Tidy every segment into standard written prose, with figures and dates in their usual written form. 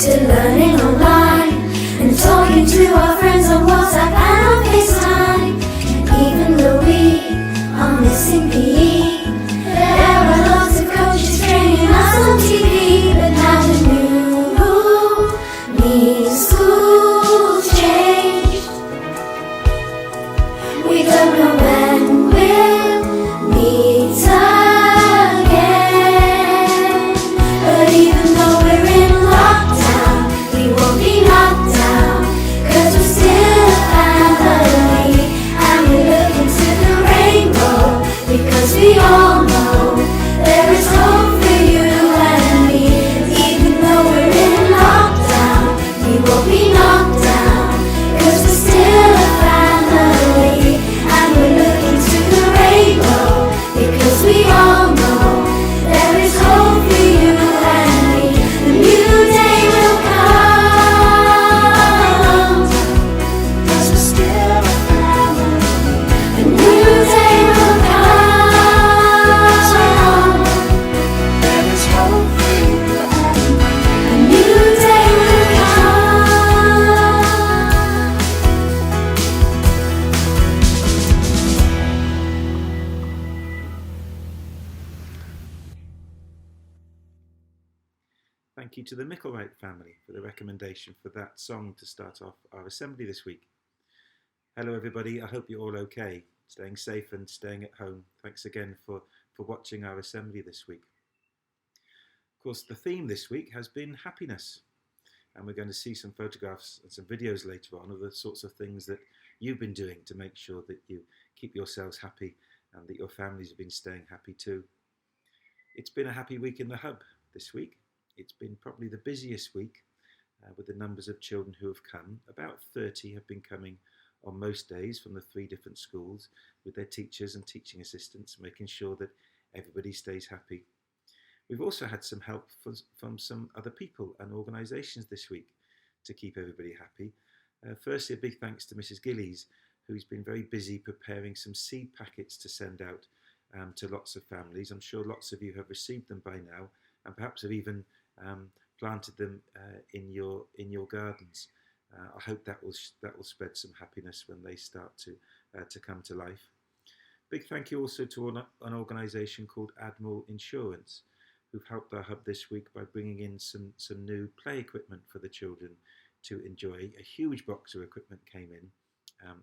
to learning online and talking to our friends on WhatsApp and on FaceTime. And even though we are missing PE, there are lots of coaches training us on TV. But now the new means school's changed. We don't know when we'll meet again. But even though we're in lockdown, we won't be knocked down, 'cause we're still a family. And we're looking to the rainbow, because we all know there is hope for you and me. Even though we're in lockdown, we won't be knocked down, 'cause we're still a family. And we're looking to the rainbow, because we all know there is hope for you and me. The new day will come, 'cause we're still a family. The new day will come, there is hope for you and me. The new day will come. Thank you to the Micklewright family for the recommendation for that song to start off our assembly this week. Hello everybody, I hope you're all okay, staying safe and staying at home. Thanks again for watching our assembly this week. Of course, the theme this week has been happiness, and we're going to see some photographs and some videos later on of the sorts of things that you've been doing to make sure that you keep yourselves happy and that your families have been staying happy too. It's been a happy week in the hub this week. It's been probably the busiest week with the numbers of children who have come. About 30 have been coming on most days from the 3 different schools with their teachers and teaching assistants, making sure that everybody stays happy. We've also had some help from some other people and organisations this week to keep everybody happy. Firstly, a big thanks to Mrs. Gillies, who's been very busy preparing some seed packets to send out to lots of families. I'm sure lots of you have received them by now, and perhaps have even planted them in your gardens. I hope that will spread some happiness when they start to come to life. Big thank you also to an organisation called Admiral Insurance, who've helped our hub this week by bringing in some new play equipment for the children to enjoy. A huge box of equipment came in.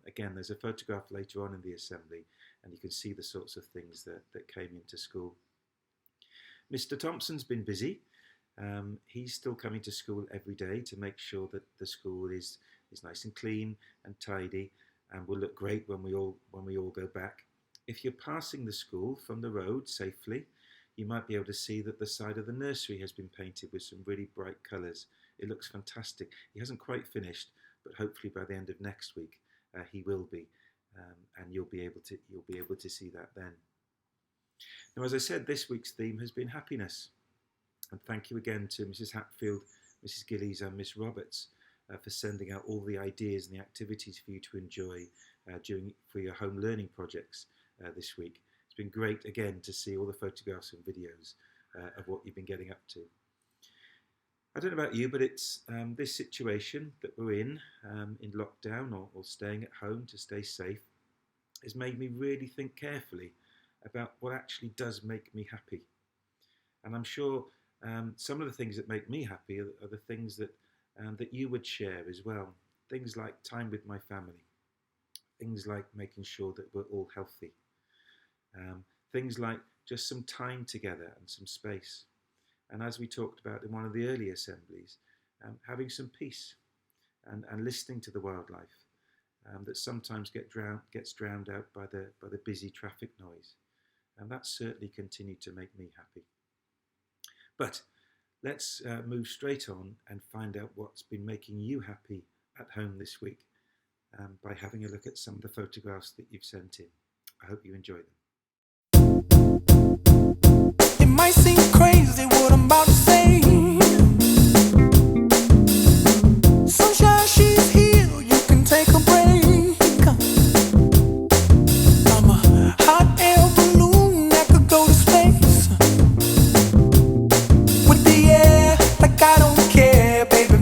Again, there's a photograph later on in the assembly, and you can see the sorts of things that came into school. Mr. Thompson's been busy. He's still coming to school every day to make sure that the school is nice and clean and tidy, and will look great when we all go back. If you're passing the school from the road safely, you might be able to see that the side of the nursery has been painted with some really bright colours. It looks fantastic. He hasn't quite finished, but hopefully by the end of next week he will be, and you'll be able to see that then. Now, as I said, this week's theme has been happiness, and thank you again to Mrs. Hatfield, Mrs. Gillies and Miss Roberts for sending out all the ideas and the activities for you to enjoy for your home learning projects this week. It's been great again to see all the photographs and videos of what you've been getting up to. I don't know about you, but it's this situation that we're in lockdown or staying at home to stay safe has made me really think carefully about what actually does make me happy. And I'm sure some of the things that make me happy are the things that you would share as well. Things like time with my family, things like making sure that we're all healthy, things like just some time together and some space. And as we talked about in one of the early assemblies, having some peace and listening to the wildlife that sometimes gets drowned out by the busy traffic noise. And that certainly continued to make me happy. But let's move straight on and find out what's been making you happy at home this week by having a look at some of the photographs that you've sent in. I hope you enjoy them. It might seem crazy what I'm about to say. Sunshine, she's here, you can take a break. I'm a hot air balloon that could go to space. With the air, like I don't care, baby,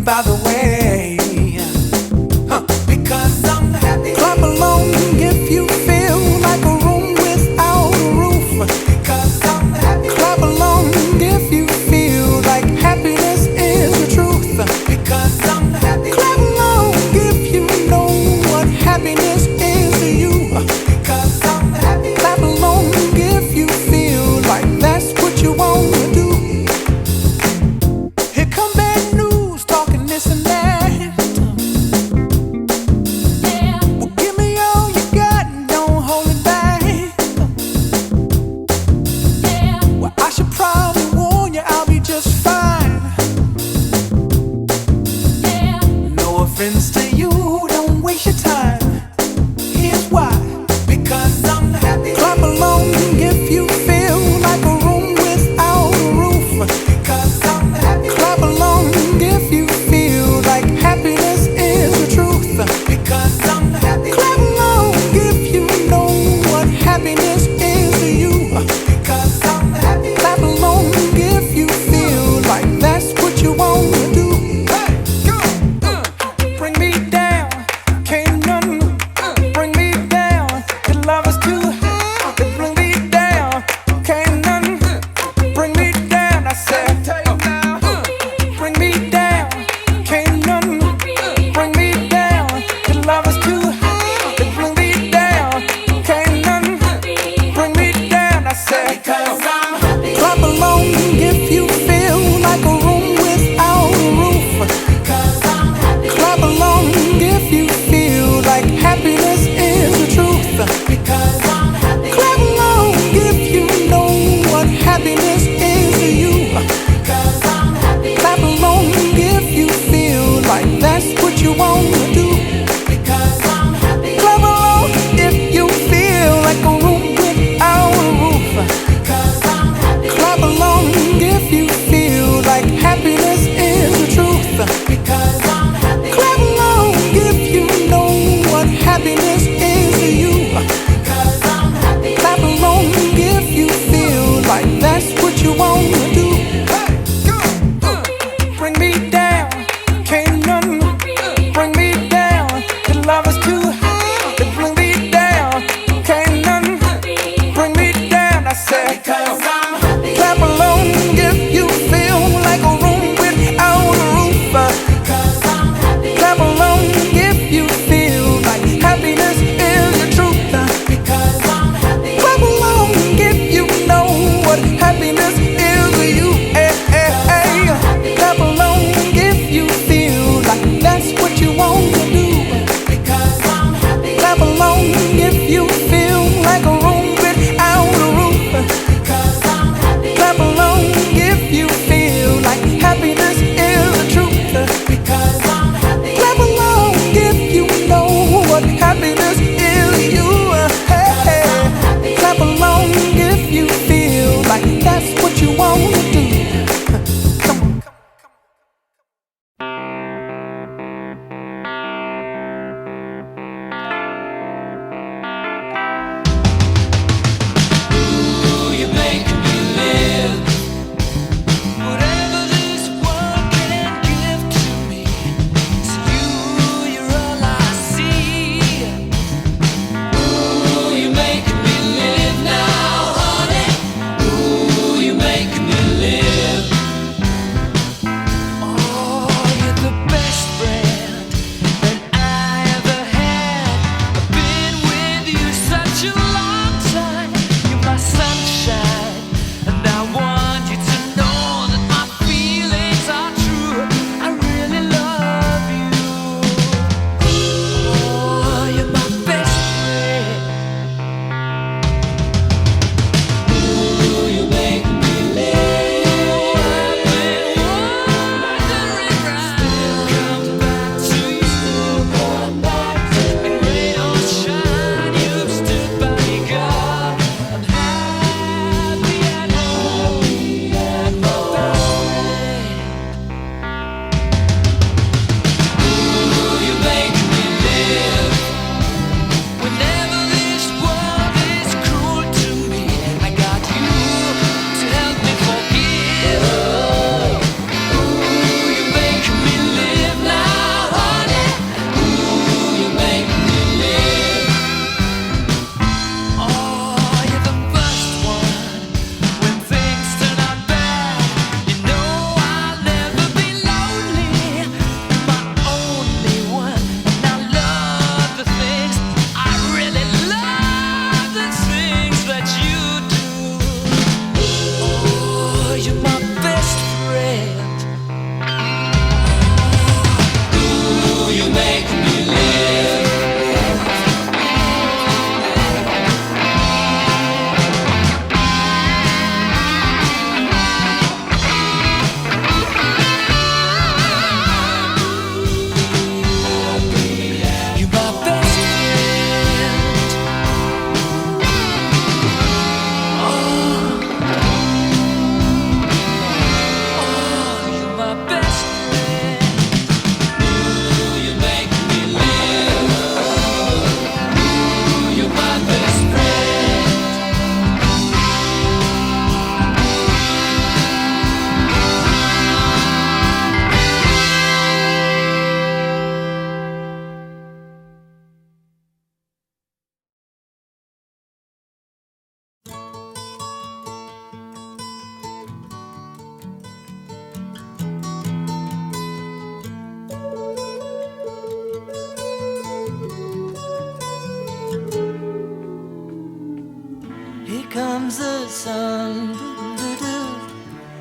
sun.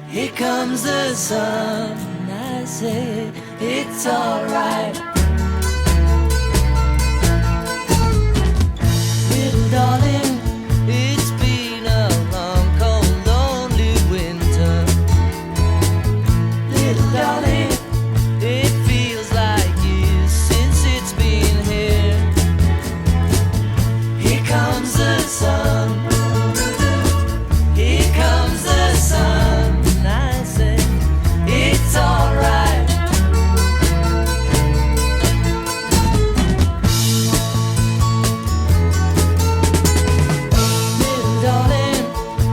Here comes the sun. I say it's alright. Little darling, it's been a long, cold, lonely winter. Little darling, it feels like years since it's been here. Here comes the sun. Here comes the sun. I say it's alright. Little darling,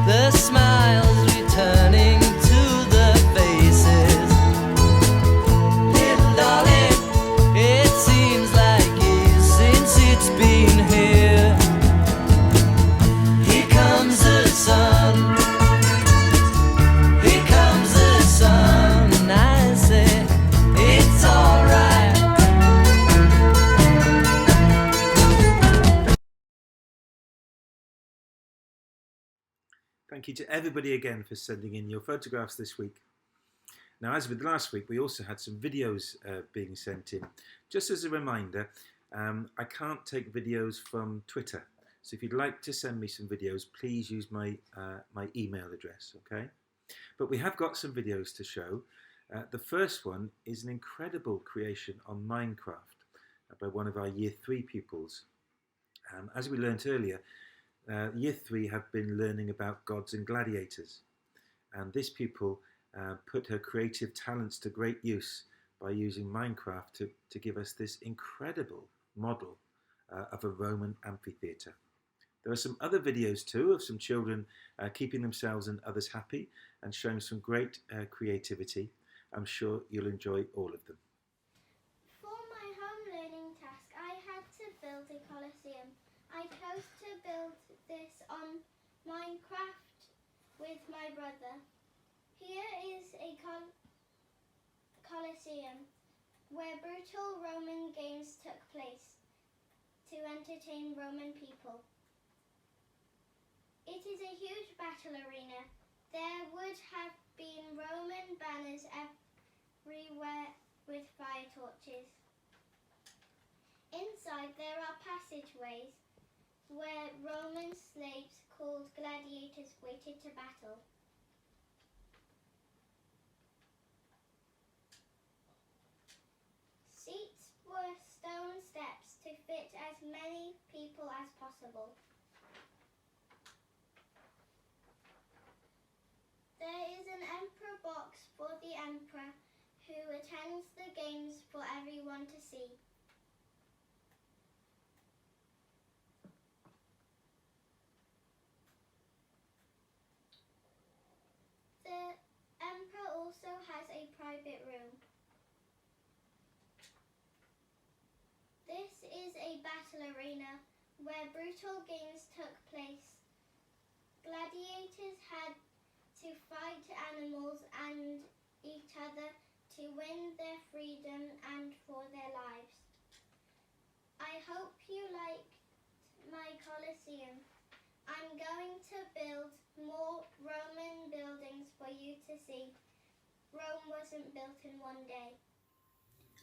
the smiles returning to the faces. Little darling, it seems like years since it's been here. Here comes the sun. Here comes the sun. And I say it's alright. Thank you to everybody again for sending in your photographs this week. Now, as with last week, we also had some videos being sent in. Just as a reminder, I can't take videos from Twitter. So if you'd like to send me some videos, please use my email address, okay? But we have got some videos to show. The first one is an incredible creation on Minecraft by one of our Year 3 pupils. As we learnt earlier, Year 3 have been learning about gods and gladiators, and this pupil put her creative talents to great use by using Minecraft to give us this incredible model of a Roman amphitheatre. There are some other videos too of some children keeping themselves and others happy and showing some great creativity. I'm sure you'll enjoy all of them. For my home learning task, I had to build a Colosseum. I chose to build this on Minecraft with my brother. Here is a Colosseum where brutal Roman games took place to entertain Roman people. It is a huge battle arena. There would have been Roman banners everywhere with fire torches. Inside there are passageways where Roman slaves called gladiators waited to battle. Seats were stone steps to fit as many people as possible. There is an emperor box for the emperor who attends the games for everyone to see. The emperor also has a private room. This is a battle arena where brutal games took place. Gladiators had to fight animals and each other to win their freedom and for their lives. I hope you liked my Colosseum. I'm going to build more Roman buildings for you to see. Rome wasn't built in one day.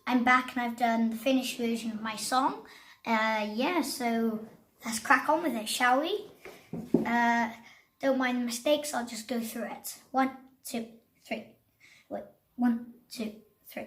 I'm back and I've done the finished version of my song. So let's crack on with it, shall we? Don't mind the mistakes, I'll just go through it. 1, 2, 3. Wait, 1, 2, 3.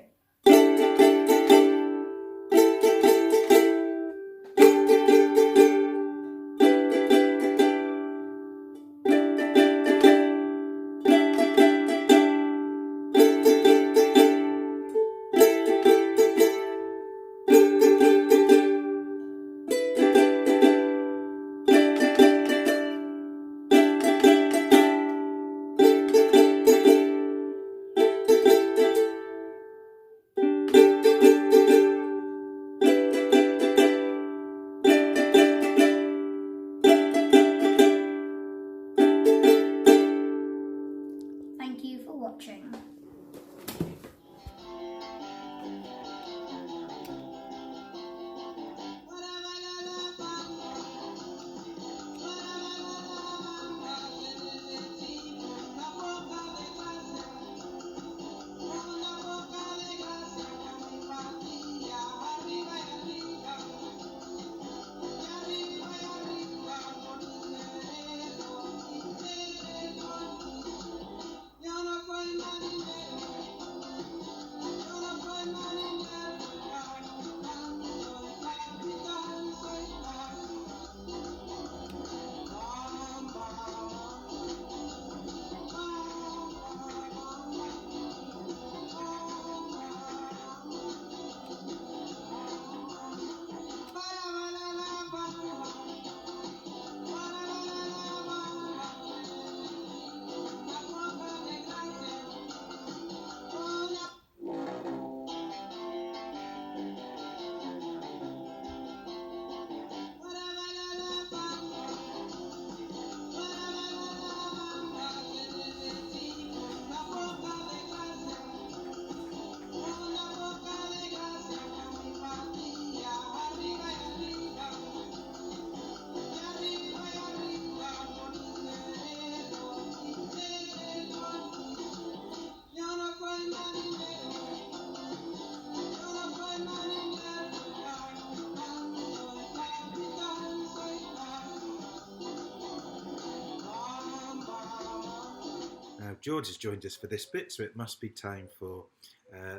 George has joined us for this bit, so it must be time for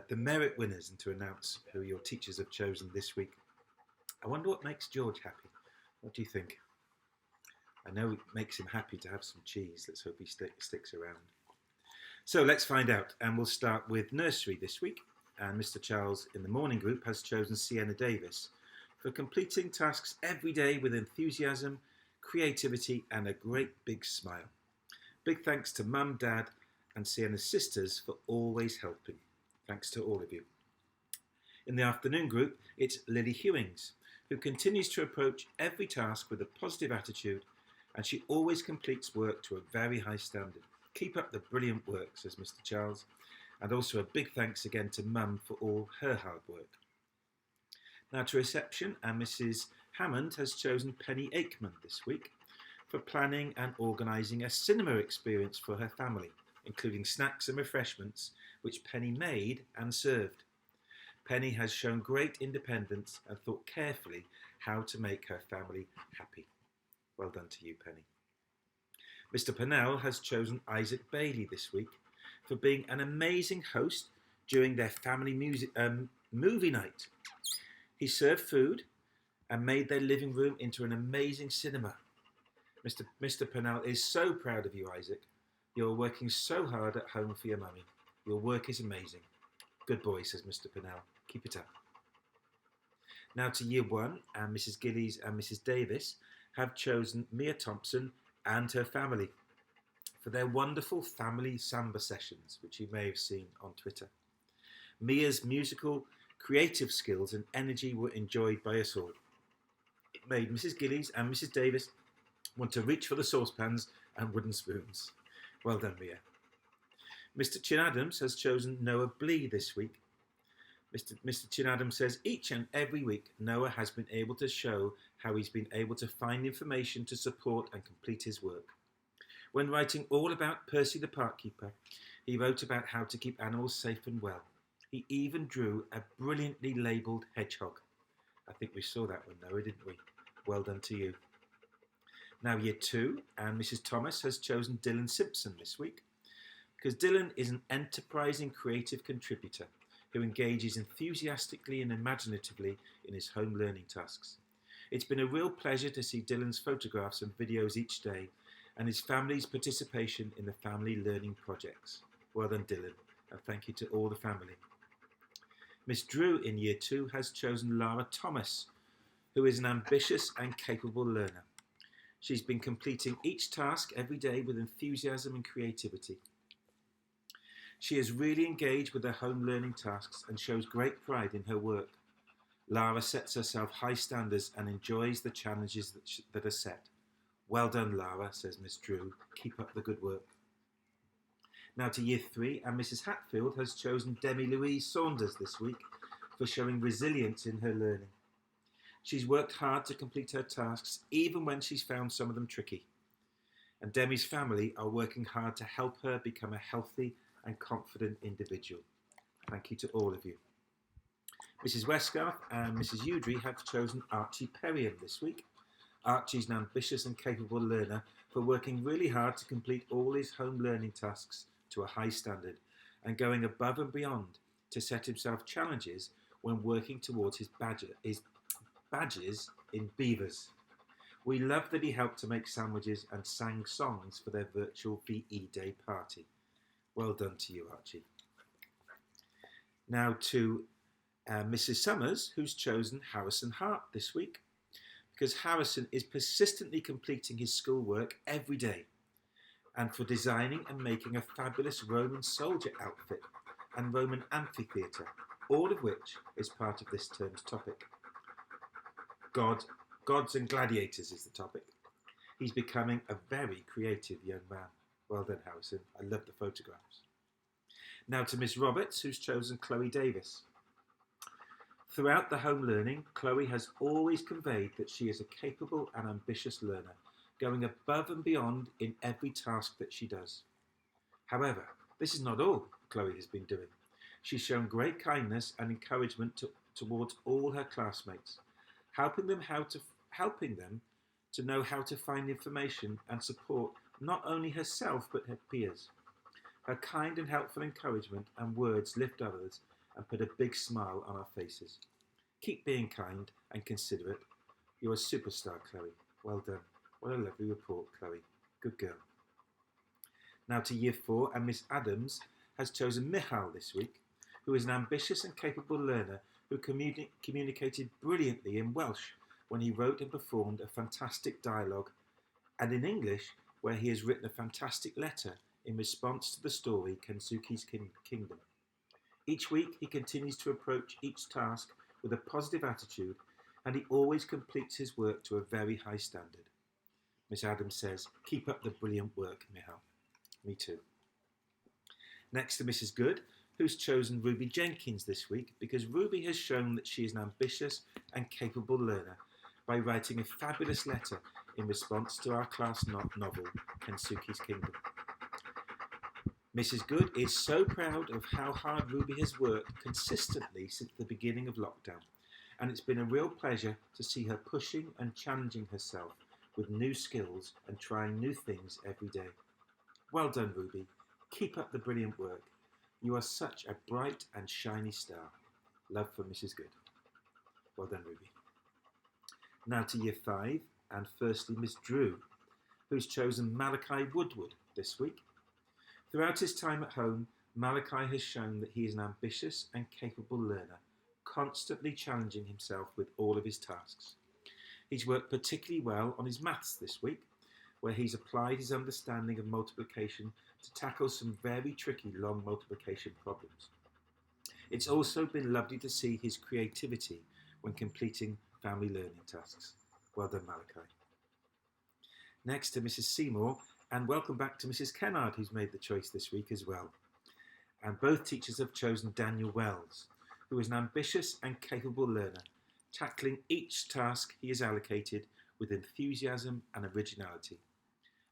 the merit winners and to announce who your teachers have chosen this week. I wonder what makes George happy. What do you think? I know it makes him happy to have some cheese. Let's hope he sticks around. So let's find out, and we'll start with nursery this week. And Mr. Charles in the morning group has chosen Sienna Davis for completing tasks every day with enthusiasm, creativity, and a great big smile. Big thanks to Mum, Dad, and Sienna's sisters for always helping. Thanks to all of you. In the afternoon group, it's Lily Hewings, who continues to approach every task with a positive attitude, and she always completes work to a very high standard. Keep up the brilliant work, says Mr. Charles, and also a big thanks again to Mum for all her hard work. Now to reception, and Mrs. Hammond has chosen Penny Aikman this week for planning and organising a cinema experience for her family, including snacks and refreshments, which Penny made and served. Penny has shown great independence and thought carefully how to make her family happy. Well done to you, Penny. Mr. Pennell has chosen Isaac Bailey this week for being an amazing host during their family movie night. He served food and made their living room into an amazing cinema. Mr. Pennell is so proud of you, Isaac. You're working so hard at home for your mummy. Your work is amazing. Good boy, says Mr. Pennell. Keep it up. Now to Year 1, and Mrs. Gillies and Mrs. Davis have chosen Mia Thompson and her family for their wonderful family samba sessions, which you may have seen on Twitter. Mia's musical, creative skills and energy were enjoyed by us all. It made Mrs. Gillies and Mrs. Davis want to reach for the saucepans and wooden spoons. Well done, Mia. Mr. Chin Adams has chosen Noah Blee this week. Mr. Chin Adams says each and every week Noah has been able to show how he's been able to find information to support and complete his work. When writing all about Percy the Park Keeper, he wrote about how to keep animals safe and well. He even drew a brilliantly labelled hedgehog. I think we saw that one, Noah, didn't we? Well done to you. Now Year 2, and Mrs. Thomas has chosen Dylan Simpson this week, because Dylan is an enterprising creative contributor who engages enthusiastically and imaginatively in his home learning tasks. It's been a real pleasure to see Dylan's photographs and videos each day and his family's participation in the family learning projects. Well done, Dylan, and thank you to all the family. Miss Drew in Year 2 has chosen Lara Thomas, who is an ambitious and capable learner. She's been completing each task every day with enthusiasm and creativity. She is really engaged with her home learning tasks and shows great pride in her work. Lara sets herself high standards and enjoys the challenges that are set. Well done, Lara, says Miss Drew. Keep up the good work. Now to Year 3, and Mrs. Hatfield has chosen Demi Louise Saunders this week for showing resilience in her learning. She's worked hard to complete her tasks, even when she's found some of them tricky. And Demi's family are working hard to help her become a healthy and confident individual. Thank you to all of you. Mrs. Westgarth and Mrs. Udry have chosen Archie Perriam this week. Archie's an ambitious and capable learner for working really hard to complete all his home learning tasks to a high standard and going above and beyond to set himself challenges when working towards his badges in Beavers. We love that he helped to make sandwiches and sang songs for their virtual VE Day party. Well done to you, Archie. Now to Mrs. Summers, who's chosen Harrison Hart this week, because Harrison is persistently completing his schoolwork every day, and for designing and making a fabulous Roman soldier outfit and Roman amphitheatre, all of which is part of this term's topic. Gods and gladiators is the topic. He's becoming a very creative young man. Well done, Harrison. I love the photographs. Now to Miss Roberts, who's chosen Chloe Davis. Throughout the home learning, Chloe has always conveyed that she is a capable and ambitious learner, going above and beyond in every task that she does. However, this is not all Chloe has been doing. She's shown great kindness and encouragement towards all her classmates, helping them to know how to find information and support not only herself but her peers. Her kind and helpful encouragement and words lift others and put a big smile on our faces. Keep being kind and considerate. You're a superstar, Chloe. Well done. What a lovely report, Chloe. Good girl. Now to Year 4, and Miss Adams has chosen Michal this week, who is an ambitious and capable learner who communicated brilliantly in Welsh when he wrote and performed a fantastic dialogue, and in English where he has written a fantastic letter in response to the story Kensuke's Kingdom. Each week he continues to approach each task with a positive attitude, and he always completes his work to a very high standard. Miss Adams says, keep up the brilliant work, Michal. Me too. Next to Mrs. Good, who's chosen Ruby Jenkins this week because Ruby has shown that she is an ambitious and capable learner by writing a fabulous letter in response to our class novel, Kensuke's Kingdom. Mrs. Good is so proud of how hard Ruby has worked consistently since the beginning of lockdown, and it's been a real pleasure to see her pushing and challenging herself with new skills and trying new things every day. Well done, Ruby. Keep up the brilliant work. You are such a bright and shiny star. Love for Mrs. Good. Well done, Ruby. Now to Year 5, and firstly Miss Drew, who's chosen Malachi Woodward this week. Throughout his time at home, Malachi has shown that he is an ambitious and capable learner, constantly challenging himself with all of his tasks. He's worked particularly well on his maths this week, where he's applied his understanding of multiplication to tackle some very tricky long multiplication problems. It's also been lovely to see his creativity when completing family learning tasks. Well done, Malachi. Next to Mrs. Seymour, and welcome back to Mrs. Kennard, who's made the choice this week as well. And both teachers have chosen Daniel Wells, who is an ambitious and capable learner, tackling each task he is allocated with enthusiasm and originality.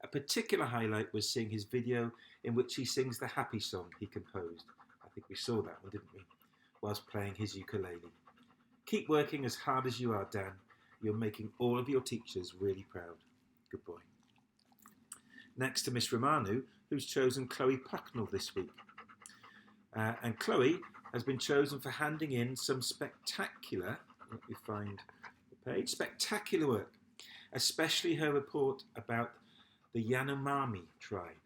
A particular highlight was seeing his video in which he sings the happy song he composed. I think we saw that one, didn't we? Whilst playing his ukulele. Keep working as hard as you are, Dan. You're making all of your teachers really proud. Good boy. Next to Miss Romanu, who's chosen Chloe Pucknell this week. And Chloe has been chosen for handing in some spectacular, let me find the page, spectacular work, especially her report about the Yanomami tribe.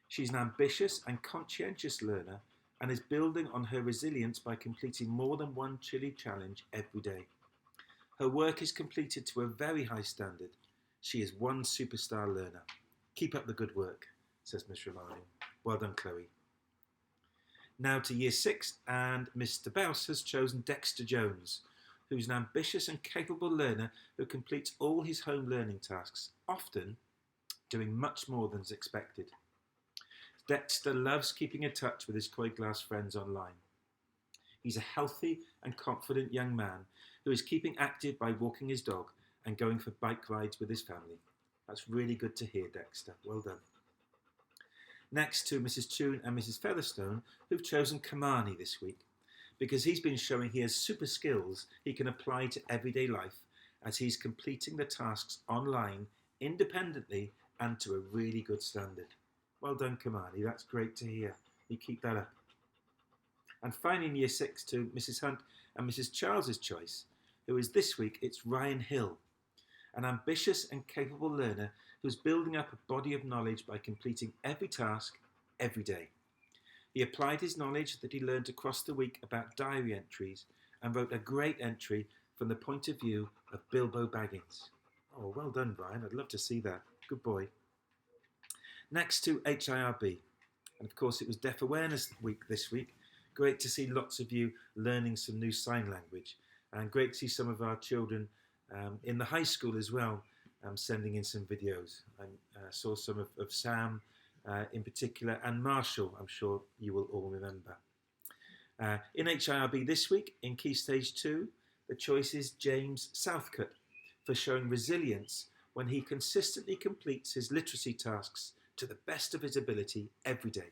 She's an ambitious and conscientious learner and is building on her resilience by completing more than one chili challenge every day. Her work is completed to a very high standard. She is one superstar learner. Keep up the good work, says Miss Romano. Well done, Chloe. Now to Year 6, and Mr. Bouse has chosen Dexter Jones, who's an ambitious and capable learner who completes all his home learning tasks, often doing much more than is expected. Dexter loves keeping in touch with his Coy Glass friends online. He's a healthy and confident young man who is keeping active by walking his dog and going for bike rides with his family. That's really good to hear, Dexter. Well done. Next to Mrs. Toon and Mrs. Featherstone, who've chosen Kamani this week, because he's been showing he has super skills he can apply to everyday life as he's completing the tasks online, independently, and to a really good standard. Well done, Kamani. That's great to hear. You keep that up. And finally in Year 6 to Mrs. Hunt and Mrs. Charles's choice, who is this week, it's Ryan Hill, an ambitious and capable learner who's building up a body of knowledge by completing every task, every day. He applied his knowledge that he learned across the week about diary entries and wrote a great entry from the point of view of Bilbo Baggins. Oh, well done, Ryan. I'd love to see that. Good boy. Next to HIRB. And of course, it was Deaf Awareness Week this week. Great to see lots of you learning some new sign language. And great to see some of our children in the high school as well, sending in some videos. I saw some of Sam in particular, and Marshall, I'm sure you will all remember. In HIRB this week, in Key Stage 2, the choice is James Southcott for showing resilience when he consistently completes his literacy tasks to the best of his ability every day.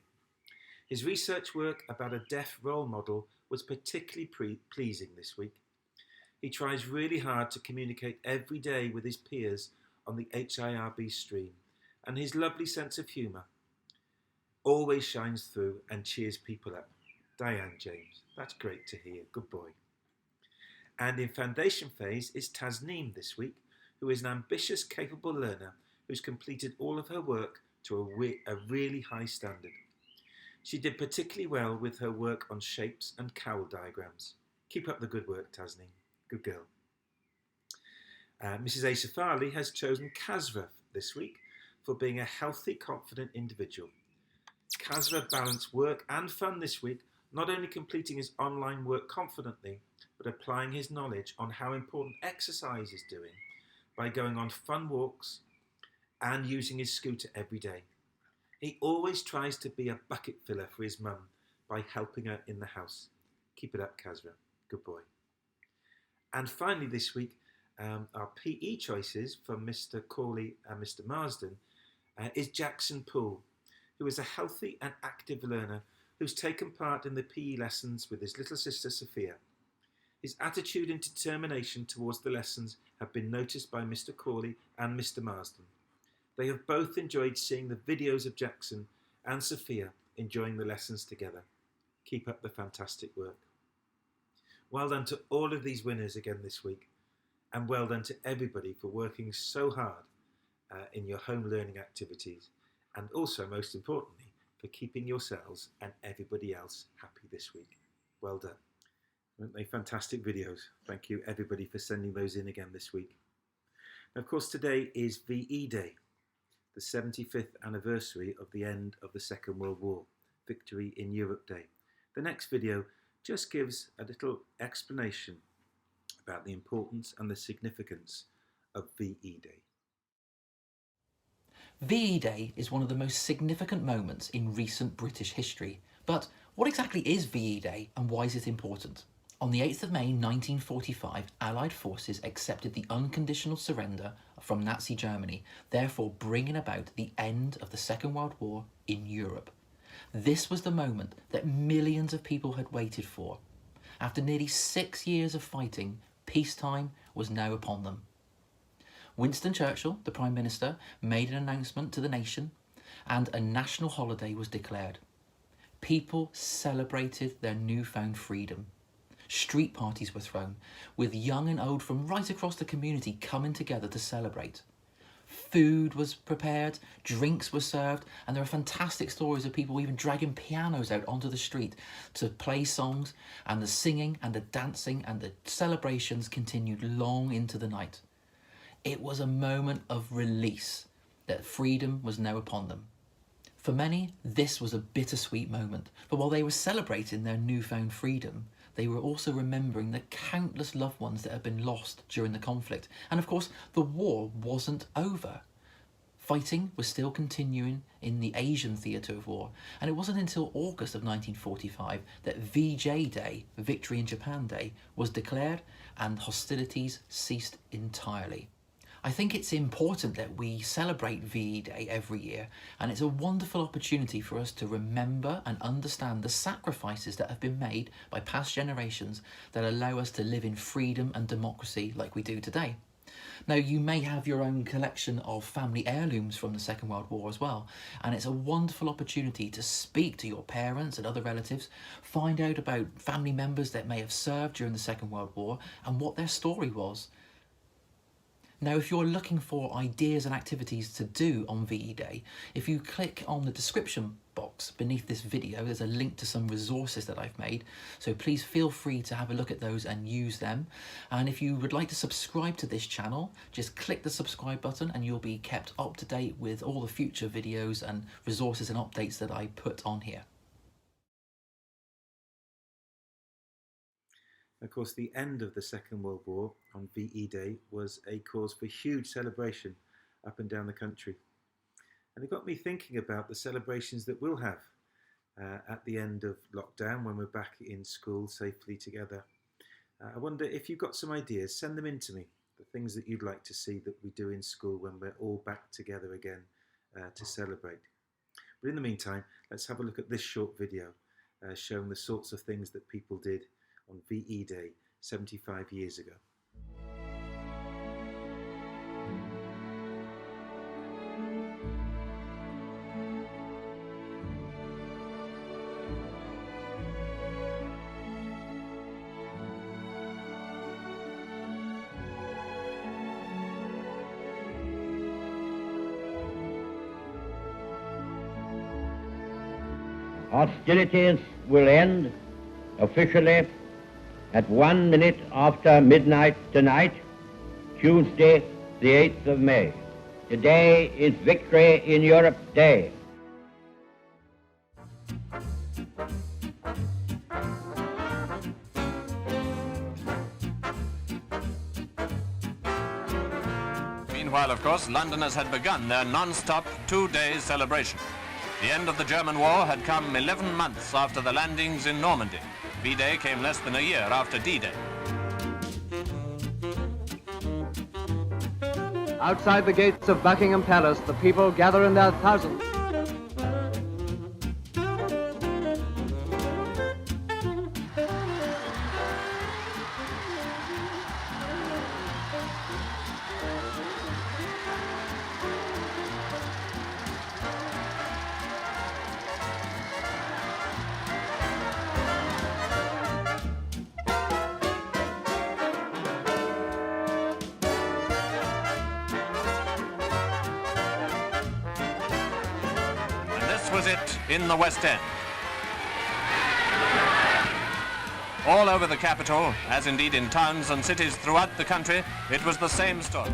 His research work about a deaf role model was particularly pleasing this week. He tries really hard to communicate every day with his peers on the HIRB stream, and his lovely sense of humour always shines through and cheers people up. Diane James, that's great to hear, good boy. And in foundation phase is Tasneem this week, who is an ambitious, capable learner who's completed all of her work to a really high standard. She did particularly well with her work on shapes and cowl diagrams. Keep up the good work, Tasneem. Good girl. Mrs. Asaf has chosen Kasra this week for being a healthy, confident individual. Kasra balanced work and fun this week, not only completing his online work confidently, but applying his knowledge on how important exercise is doing by going on fun walks and using his scooter every day. He always tries to be a bucket filler for his mum by helping her in the house. Keep it up, Kasra. Good boy. And finally this week, our PE choices from Mr. Corley and Mr. Marsden is Jackson Poole, who is a healthy and active learner who's taken part in the PE lessons with his little sister Sophia. His attitude and determination towards the lessons have been noticed by Mr. Corley and Mr. Marsden. They have both enjoyed seeing the videos of Jackson and Sophia enjoying the lessons together. Keep up the fantastic work. Well done to all of these winners again this week, and well done to everybody for working so hard in your home learning activities, and also, most importantly, for keeping yourselves and everybody else happy this week. Well done. Weren't they fantastic videos? Thank you everybody for sending those in again this week. Now, of course, today is VE Day, the 75th anniversary of the end of the Second World War, Victory in Europe Day. The next video just gives a little explanation about the importance and the significance of VE Day. VE Day is one of the most significant moments in recent British history. But what exactly is VE Day and why is it important? On the 8th of May 1945, Allied forces accepted the unconditional surrender from Nazi Germany, therefore bringing about the end of the Second World War in Europe. This was the moment that millions of people had waited for. After nearly 6 years of fighting, peacetime was now upon them. Winston Churchill, the Prime Minister, made an announcement to the nation and a national holiday was declared. People celebrated their newfound freedom. Street parties were thrown, with young and old from right across the community coming together to celebrate. Food was prepared, drinks were served, and there are fantastic stories of people even dragging pianos out onto the street to play songs, and the singing and the dancing and the celebrations continued long into the night. It was a moment of release, that freedom was now upon them. For many, this was a bittersweet moment, but while they were celebrating their newfound freedom, they were also remembering the countless loved ones that had been lost during the conflict. And of course, the war wasn't over. Fighting was still continuing in the Asian theatre of war, and it wasn't until August of 1945 that VJ Day, Victory in Japan Day, was declared and hostilities ceased entirely. I think it's important that we celebrate VE Day every year, and it's a wonderful opportunity for us to remember and understand the sacrifices that have been made by past generations that allow us to live in freedom and democracy like we do today. Now, you may have your own collection of family heirlooms from the Second World War as well, and it's a wonderful opportunity to speak to your parents and other relatives, find out about family members that may have served during the Second World War and what their story was. Now, if you're looking for ideas and activities to do on VE Day, if you click on the description box beneath this video, there's a link to some resources that I've made. So please feel free to have a look at those and use them. And if you would like to subscribe to this channel, just click the subscribe button and you'll be kept up to date with all the future videos and resources and updates that I put on here. Of course, the end of the Second World War on VE Day was a cause for huge celebration up and down the country. And it got me thinking about the celebrations that we'll have at the end of lockdown when we're back in school safely together. I wonder if you've got some ideas, send them in to me, the things that you'd like to see that we do in school when we're all back together again to celebrate. But in the meantime, let's have a look at this short video showing the sorts of things that people did on VE Day 75 years ago. Hostilities will end officially at 1 minute after midnight tonight, Tuesday, the 8th of May. Today is Victory in Europe Day. Meanwhile, of course, Londoners had begun their non-stop two-day celebration. The end of the German war had come 11 months after the landings in Normandy. V-Day came less than a year after D-Day. Outside the gates of Buckingham Palace, the people gather in their thousands. Was it in the West End. All over the capital, as indeed in towns and cities throughout the country, it was the same story.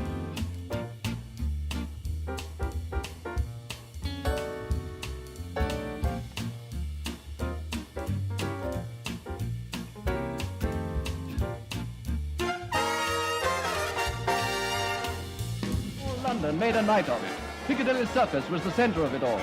London made a night of it. Piccadilly Circus was the center of it all.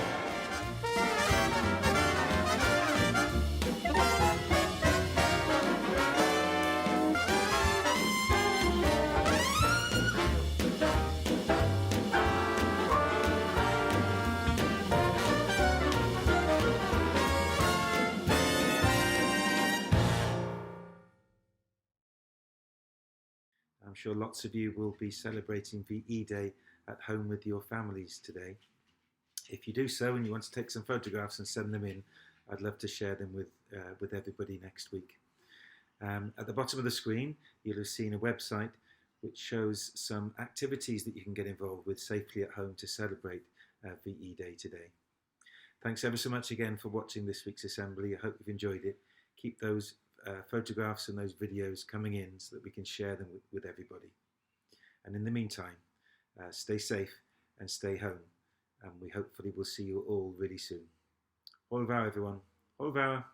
I'm sure lots of you will be celebrating VE Day at home with your families today. If you do so and you want to take some photographs and send them in, I'd love to share them with everybody next week. At the bottom of the screen, you'll have seen a website which shows some activities that you can get involved with safely at home to celebrate VE Day today. Thanks ever so much again for watching this week's assembly. I hope you've enjoyed it. Keep those photographs and those videos coming in so that we can share them with everybody. And in the meantime, stay safe and stay home, and we hopefully will see you all really soon. Au revoir everyone. Au revoir.